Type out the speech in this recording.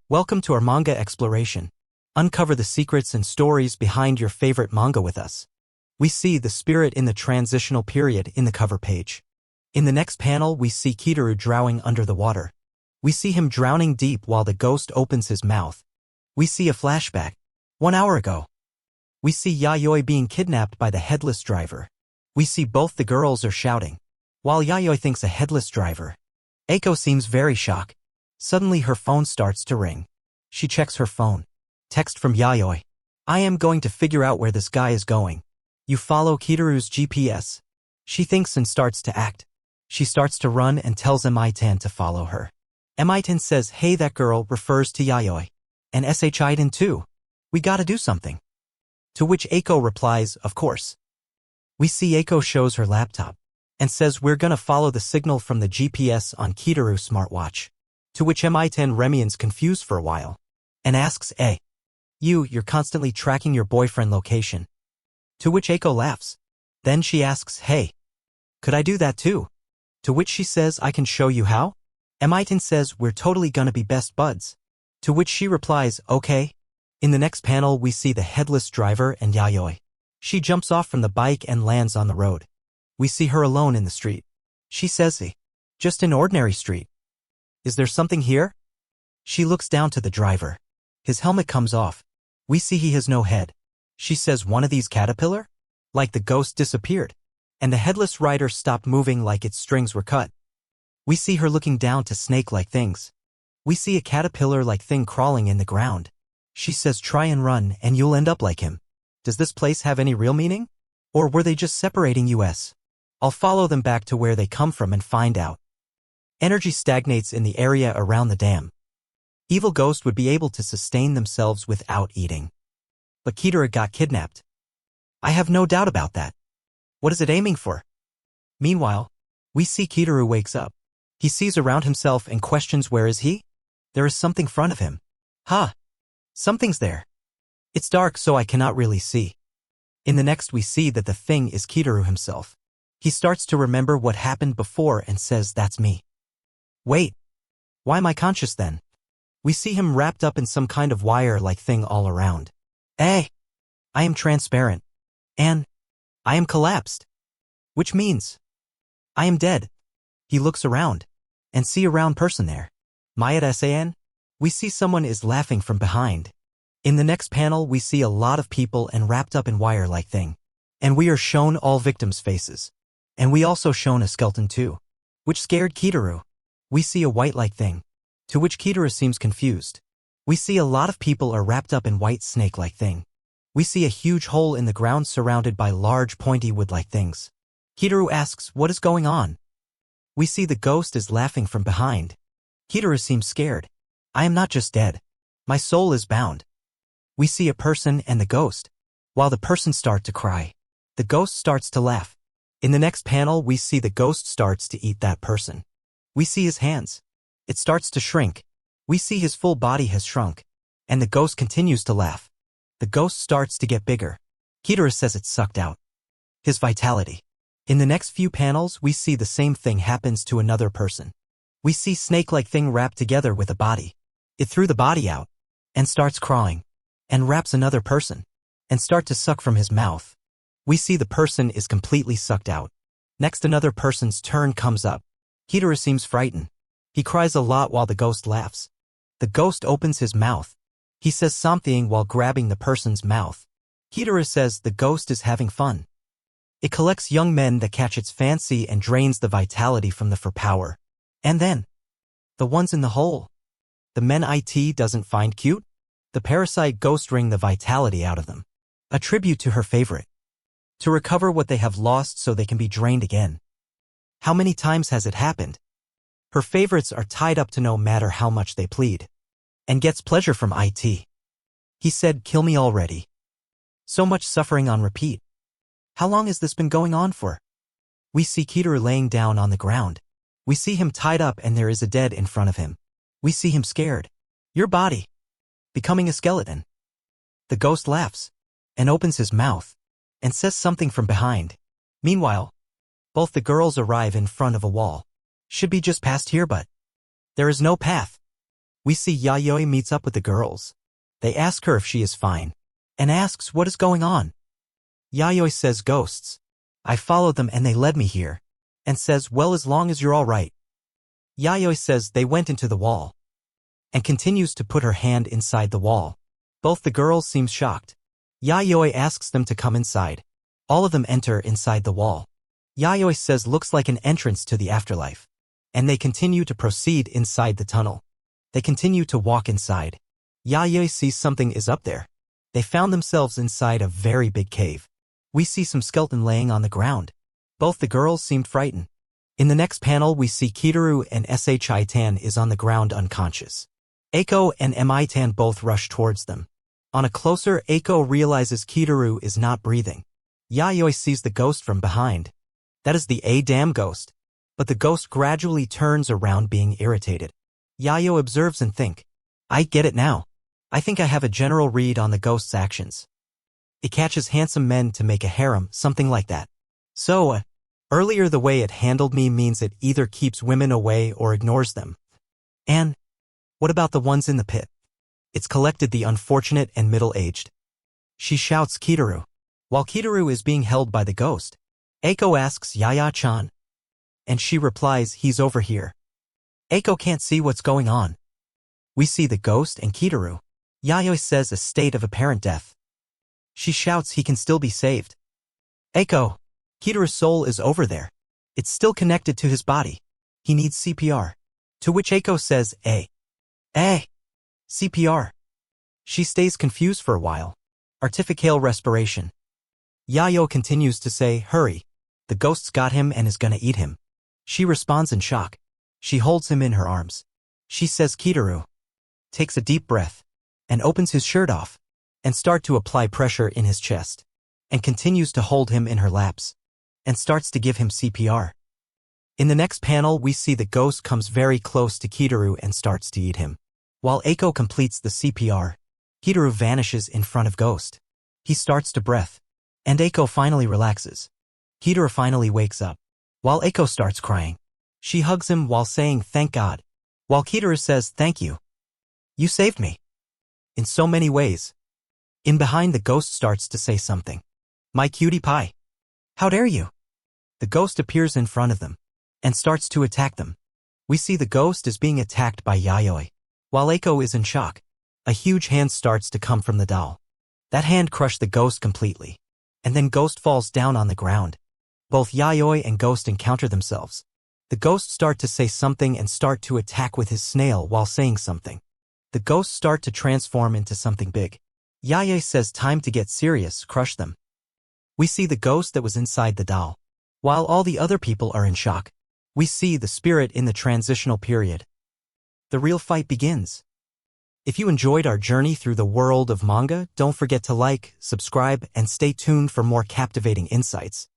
Welcome to our manga exploration. Uncover the secrets and stories behind your favorite manga with us. We see the spirit in the transitional period in the cover page. In the next panel, we see Kitaru drowning under the water. We see him drowning deep while the ghost opens his mouth. We see a flashback. 1 hour ago. We see Yayoi being kidnapped by the headless driver. We see both the girls are shouting. While Yayoi thinks a headless driver. Eiko seems very shocked. Suddenly her phone starts to ring. She checks her phone. Text from Yayoi. I am going to figure out where this guy is going. You follow Kitaru's GPS. She thinks and starts to act. She starts to run and tells Emitan to follow her. Emitan says, hey, that girl refers to Yayoi. And Shiiden too. We gotta do something. To which Eiko replies, of course. We see Eiko shows her laptop and says we're gonna follow the signal from the GPS on Kitaru's smartwatch. To which Emitan remains confused for a while and asks, hey, you're constantly tracking your boyfriend location. To which Eiko laughs. Then she asks, hey, could I do that too? To which she says, I can show you how. Emitan says, we're totally gonna be best buds. To which she replies, okay. In the next panel, we see the headless driver and Yayoi. She jumps off from the bike and lands on the road. We see her alone in the street. She says, just an ordinary street. Is there something here? She looks down to the driver. His helmet comes off. We see he has no head. She says, one of these caterpillar? Like the ghost disappeared. And the headless rider stopped moving like its strings were cut. We see her looking down to snake-like things. We see a caterpillar-like thing crawling in the ground. She says, try and run and you'll end up like him. Does this place have any real meaning? Or were they just separating us? I'll follow them back to where they come from and find out. Energy stagnates in the area around the dam. Evil ghosts would be able to sustain themselves without eating. But Kitaru got kidnapped. I have no doubt about that. What is it aiming for? Meanwhile, we see Kitaru wakes up. He sees around himself and questions where is he? There is something in front of him. Something's there. It's dark so I cannot really see. In the next we see that the thing is Kitaru himself. He starts to remember what happened before and says, that's me. Wait. Why am I conscious then? We see him wrapped up in some kind of wire-like thing all around. I am transparent. And I am collapsed. Which means I am dead. He looks around and see a round person there. Mayat San? We see someone is laughing from behind. In the next panel we see a lot of people and wrapped up in wire-like thing. And we are shown all victims' faces. And we also shown a skeleton too. Which scared Kitaru. We see a white-like thing. To which Kitaru seems confused. We see a lot of people are wrapped up in white snake-like thing. We see a huge hole in the ground surrounded by large pointy wood-like things. Kitaru asks, what is going on? We see the ghost is laughing from behind. Kitaru seems scared. I am not just dead. My soul is bound. We see a person and the ghost. While the person starts to cry, the ghost starts to laugh. In the next panel we see the ghost starts to eat that person. We see his hands. It starts to shrink. We see his full body has shrunk. And the ghost continues to laugh. The ghost starts to get bigger. Kitaru says it sucked out his vitality. In the next few panels we see the same thing happens to another person. We see snake-like thing wrapped together with a body. It threw the body out and starts crawling and wraps another person and start to suck from his mouth. We see the person is completely sucked out. Next another person's turn comes up. Kitaru seems frightened. He cries a lot while the ghost laughs. The ghost opens his mouth. He says something while grabbing the person's mouth. Kitaru says the ghost is having fun. It collects young men that catch its fancy and drains the vitality from them for power. And then, the ones in the hole. The men it doesn't find cute? The parasite ghost wring the vitality out of them. A tribute to her favorite. To recover what they have lost so they can be drained again. How many times has it happened? Her favorites are tied up to no matter how much they plead. And gets pleasure from it. He said, kill me already. So much suffering on repeat. How long has this been going on for? We see Kitaru laying down on the ground. We see him tied up and there is a dead in front of him. We see him scared. Your body. Becoming a skeleton. The ghost laughs and opens his mouth and says something from behind. Meanwhile, both the girls arrive in front of a wall. Should be just past here, but there is no path. We see Yayoi meets up with the girls. They ask her if she is fine and asks what is going on. Yayoi says ghosts. I followed them and they led me here, and says, well, as long as you're all right. Yayoi says they went into the wall and continues to put her hand inside the wall. Both the girls seem shocked. Yayoi asks them to come inside. All of them enter inside the wall. Yayoi says looks like an entrance to the afterlife, and they continue to proceed inside the tunnel. They continue to walk inside. Yayoi sees something is up there. They found themselves inside a very big cave. We see some skeleton laying on the ground. Both the girls seemed frightened. In the next panel we see Kitaru and Shi-tan is on the ground unconscious. Eiko and Mi-tan both rush towards them. On a closer, Eiko realizes Kitaru is not breathing. Yayoi sees the ghost from behind. That is the damn ghost. But the ghost gradually turns around being irritated. Yayoi observes and think, I get it now. I think I have a general read on the ghost's actions. It catches handsome men to make a harem, something like that. So, earlier the way it handled me means it either keeps women away or ignores them. And what about the ones in the pit? It's collected the unfortunate and middle-aged. She shouts Kitaru. While Kitaru is being held by the ghost, Eiko asks Yaya-chan. And she replies, he's over here. Eiko can't see what's going on. We see the ghost and Kitaru. Yayoi says a state of apparent death. She shouts he can still be saved. Eiko, Kitaru's soul is over there. It's still connected to his body. He needs CPR. To which Eiko says, CPR. She stays confused for a while. Artificial respiration. Yayo continues to say, hurry. The ghost's got him and is gonna eat him. She responds in shock. She holds him in her arms. She says Kitaru takes a deep breath and opens his shirt off and start to apply pressure in his chest and continues to hold him in her laps and starts to give him CPR. In the next panel we see the ghost comes very close to Kitaru and starts to eat him. While Eiko completes the CPR, Kitaru vanishes in front of Ghost. He starts to breath, and Eiko finally relaxes. Kitaru finally wakes up. While Eiko starts crying, she hugs him while saying thank God. While Kitaru says thank you. You saved me. In so many ways. In behind the ghost starts to say something. My cutie pie. How dare you? The ghost appears in front of them and starts to attack them. We see the ghost is being attacked by Yayoi. While Eiko is in shock, a huge hand starts to come from the doll. That hand crushed the ghost completely, and then Ghost falls down on the ground. Both Yayoi and Ghost encounter themselves. The ghost start to say something and start to attack with his snail while saying something. The ghosts start to transform into something big. Yayoi says time to get serious, crush them. We see the ghost that was inside the doll. While all the other people are in shock, we see the spirit in the transitional period. The real fight begins. If you enjoyed our journey through the world of manga, don't forget to like, subscribe, and stay tuned for more captivating insights.